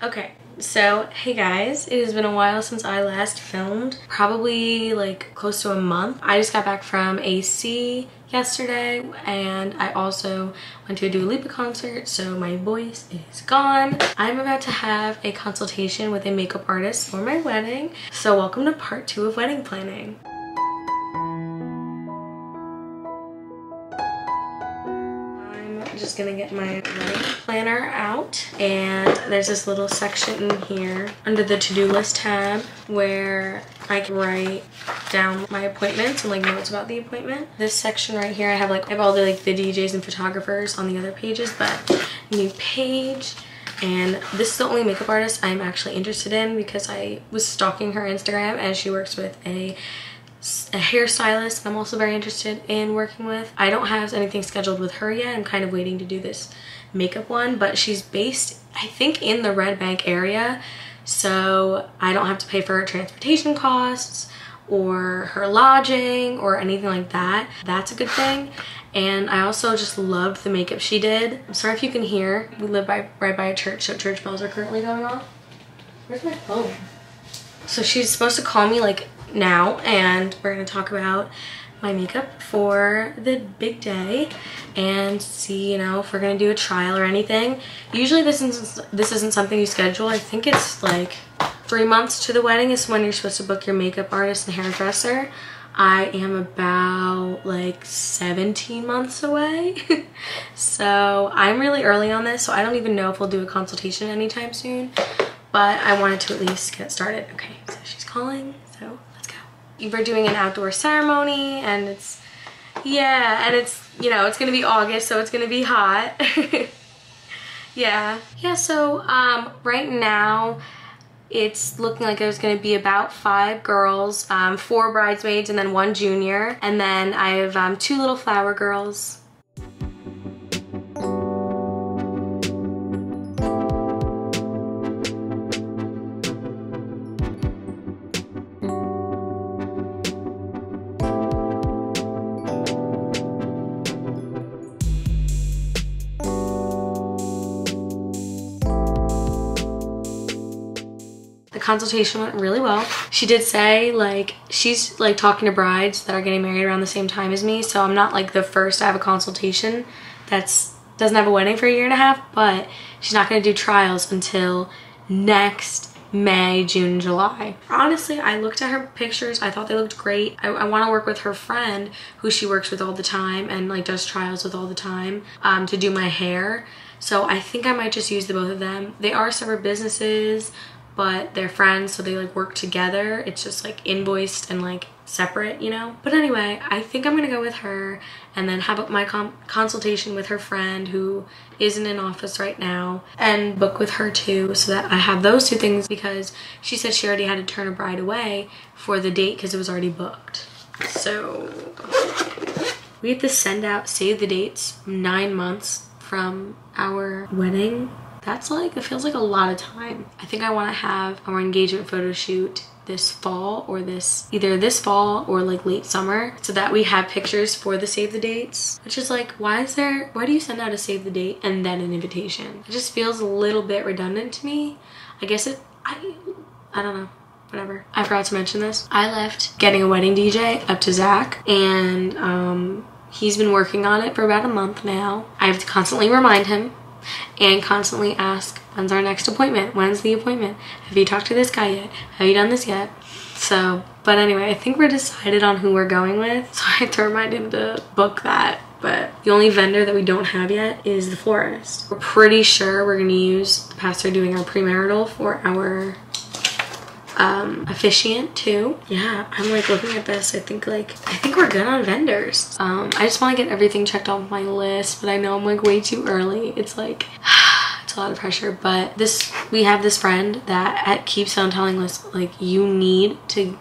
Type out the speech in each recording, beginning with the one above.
Okay, so hey guys, it has been a while since I last filmed, probably like close to a month. I just got back from AC yesterday and I also went to a Dua Lipa concert, so my voice is gone. I'm about to have a consultation with a makeup artist for my wedding, so welcome to part 2 of wedding planning. Just gonna get my wedding planner out, and there's this little section in here under the to-do list tab where I can write down my appointments and like notes about the appointment. This section right here I have all the the DJs and photographers on the other pages, but new page. And this is the only makeup artist I'm actually interested in because I was stalking her Instagram and she works with a hairstylist I'm also very interested in working with. I don't have anything scheduled with her yet. I'm kind of waiting to do this makeup one, but she's based, I think, in the Red Bank area, so I don't have to pay for her transportation costs or her lodging or anything like that. That's a good thing. And I also just loved the makeup she did. I'm sorry if you can hear. We live right by a church, so church bells are currently going off. Where's my phone? So she's supposed to call me now, and we're gonna talk about my makeup for the big day and see, if we're gonna do a trial or anything. Usually this isn't something you schedule. I think it's 3 months to the wedding is when you're supposed to book your makeup artist and hairdresser. I am about 17 months away. So I'm really early on this, so I don't even know if we'll do a consultation anytime soon, but I wanted to at least get started. Okay, so she's calling, so let's go. We're doing an outdoor ceremony, and it's it's gonna be August, so it's gonna be hot. yeah, so right now it's looking like there's gonna be about 5 girls, 4 bridesmaids and then 1 junior, and then I have 2 little flower girls. Consultation went really well. She did say she's talking to brides that are getting married around the same time as me, so I'm not the first to have a consultation that's doesn't have a wedding for a year and a half, but she's not going to do trials until next May, June, July. Honestly, I looked at her pictures. I thought they looked great. I want to work with her friend who she works with all the time and does trials with all the time to do my hair, so I think I might just use the both of them. They are separate businesses, but they're friends, so they work together. It's just invoiced and separate, But anyway, I think I'm gonna go with her and then have my consultation with her friend who isn't in office right now, and book with her too, so that I have those 2 things, because she said she already had to turn a bride away for the date because it was already booked. So we have to send out save the dates 9 months from our wedding. That's it feels like a lot of time. I think I want to have our engagement photo shoot this fall, or either this fall or late summer, so that we have pictures for the save the dates, which is why do you send out a save the date and then an invitation? It just feels a little bit redundant to me. I guess I don't know, whatever. I forgot to mention this. I left getting a wedding DJ up to Zach, and he's been working on it for about a month now. I have to constantly remind him and constantly ask, when's our next appointment? When's the appointment? Have you talked to this guy yet? Have you done this yet? So, but anyway, I think we're decided on who we're going with, so I have to remind him to book that. But the only vendor that we don't have yet is the florist. We're pretty sure we're gonna use the pastor doing our premarital for our officiant too. Yeah, I'm looking at this. I think we're good on vendors. I just want to get everything checked off my list, but I know I'm way too early. It's it's a lot of pressure, but we have this friend that keeps on telling us you need to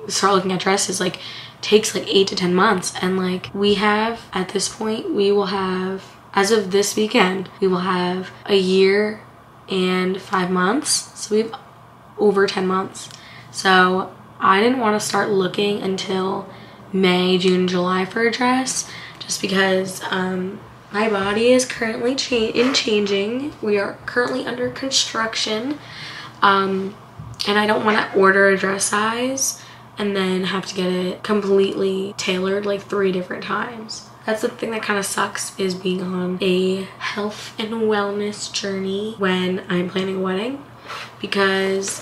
start looking at dresses. Takes 8 to 10 months, and we have, at this point, we will have, as of this weekend, we will have a year and 5 months, so we've over 10 months. So I didn't want to start looking until May, June, July for a dress, just because My body is currently changing. We are currently under construction. And I don't want to order a dress size and then have to get it completely tailored like 3 different times. That's the thing that kind of sucks, is being on a health and wellness journey when I'm planning a wedding, because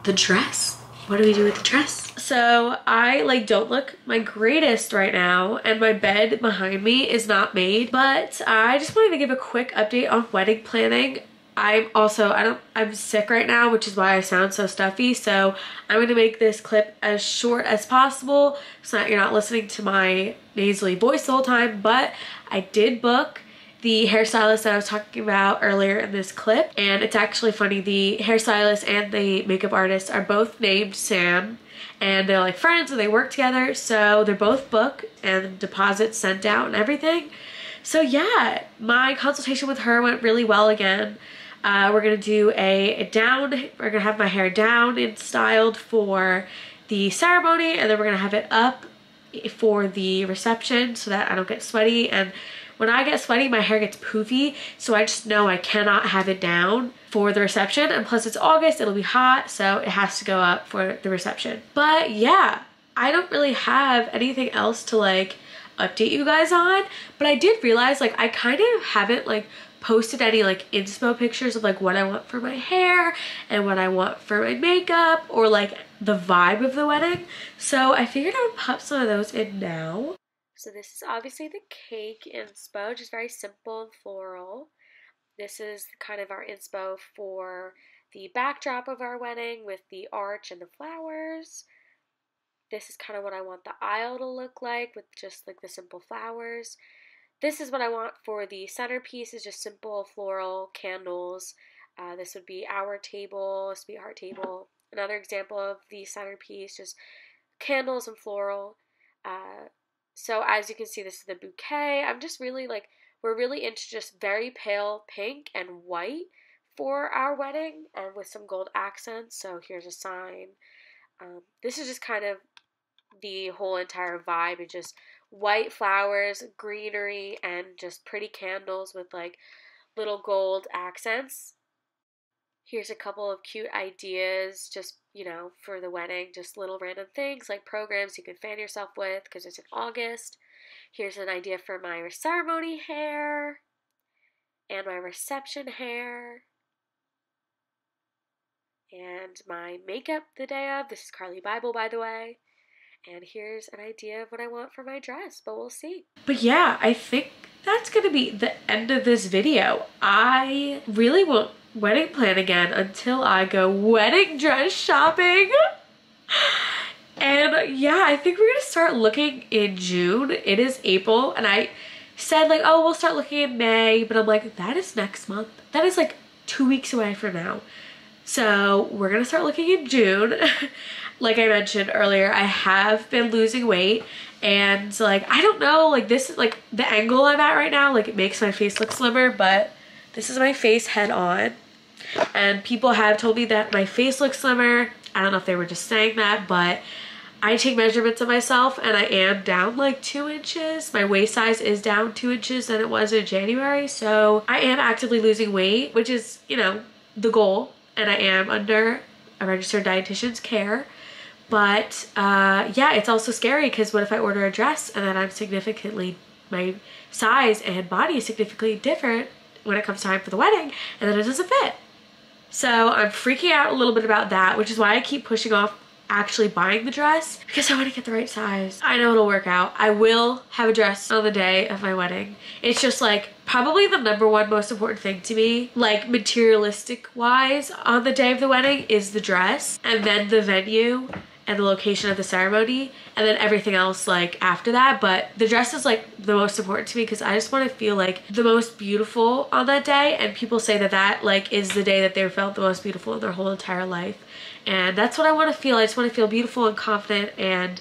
the dress, what do we do with the dress? So I like don't look my greatest right now, and my bed behind me is not made, but I just wanted to give a quick update on wedding planning. I'm sick right now, which is why I sound so stuffy. So I'm going to make this clip as short as possible so that you're not listening to my nasally voice the whole time. But I did book the hairstylist that I was talking about earlier in this clip. And it's actually funny, the hairstylist and the makeup artist are both named Sam. And they're like friends and they work together. So they're both booked and deposits sent out and everything. So yeah, my consultation with her went really well again. We're gonna do we're gonna have my hair down and styled for the ceremony, and then we're gonna have it up for the reception so that I don't get sweaty. And when I get sweaty, my hair gets poofy, so I just know I cannot have it down for the reception. And plus it's August, it'll be hot, so it has to go up for the reception. But yeah, I don't really have anything else to like update you guys on, but I did realize like I kind of haven't like posted any like inspo pictures of like what I want for my hair and what I want for my makeup, or like the vibe of the wedding. So I figured I would pop some of those in now. So this is obviously the cake inspo, just very simple and floral. This is kind of our inspo for the backdrop of our wedding with the arch and the flowers. This is kind of what I want the aisle to look like, with just like the simple flowers. This is what I want for the centerpiece, is just simple floral candles. This would be our table, sweetheart table. Another example of the centerpiece, just candles and floral. So as you can see, this is the bouquet. I'm just really like, we're really into just very pale pink and white for our wedding, and with some gold accents. So here's a sign. This is just kind of the whole entire vibe. It's just white flowers, greenery, and just pretty candles with like little gold accents. Here's a couple of cute ideas, just, you know, for the wedding, just little random things like programs you can fan yourself with because it's in August. Here's an idea for my ceremony hair and my reception hair and my makeup the day of. This is Carly Bible, by the way. And here's an idea of what I want for my dress, but we'll see. But yeah, I think that's gonna be the end of this video. I really won't wedding plan again until I go wedding dress shopping. And yeah, I think we're gonna start looking in June. It is April, and I said like, oh, we'll start looking in May, but I'm like, that is next month. That is like 2 weeks away from now. So we're gonna start looking in June. Like I mentioned earlier, I have been losing weight, and like, I don't know, like this is like the angle I'm at right now, like it makes my face look slimmer, but this is my face head on. And people have told me that my face looks slimmer. I don't know if they were just saying that, but I take measurements of myself and I am down like 2 inches. My waist size is down 2 inches than it was in January. So I am actively losing weight, which is, you know, the goal. And I am under a registered dietitian's care. But yeah, it's also scary because what if I order a dress and then my size and body is significantly different when it comes time for the wedding, and then it doesn't fit. So I'm freaking out a little bit about that, which is why I keep pushing off actually buying the dress, because I want to get the right size. I know it'll work out. I will have a dress on the day of my wedding. It's just like probably the #1 most important thing to me, like materialistic wise, on the day of the wedding is the dress, and then the venue and the location of the ceremony, and then everything else like after that. But the dress is like the most important to me because I just want to feel like the most beautiful on that day, and people say that that like is the day that they felt the most beautiful in their whole entire life. And that's what I want to feel. I just want to feel beautiful and confident, and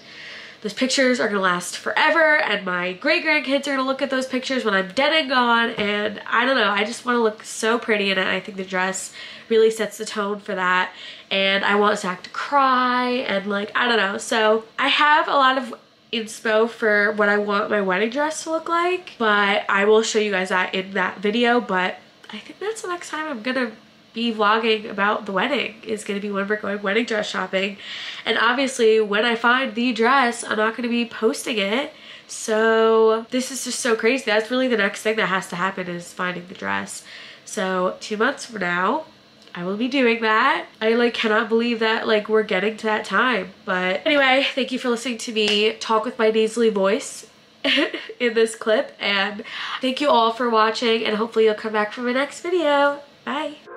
those pictures are gonna last forever, and my great-grandkids are gonna look at those pictures when I'm dead and gone. And I don't know, I just want to look so pretty in it. I think the dress really sets the tone for that, and I want Zach to cry, and like, I don't know. So I have a lot of inspo for what I want my wedding dress to look like, but I will show you guys that in that video. But I think that's the next time I'm gonna be vlogging about the wedding, is gonna be when we're going wedding dress shopping. And obviously when I find the dress, I'm not gonna be posting it. So this is just so crazy. That's really the next thing that has to happen, is finding the dress. So 2 months from now, I will be doing that. I like cannot believe that like we're getting to that time. But anyway, thank you for listening to me talk with my nasally voice in this clip, and thank you all for watching, and hopefully you'll come back for my next video. Bye.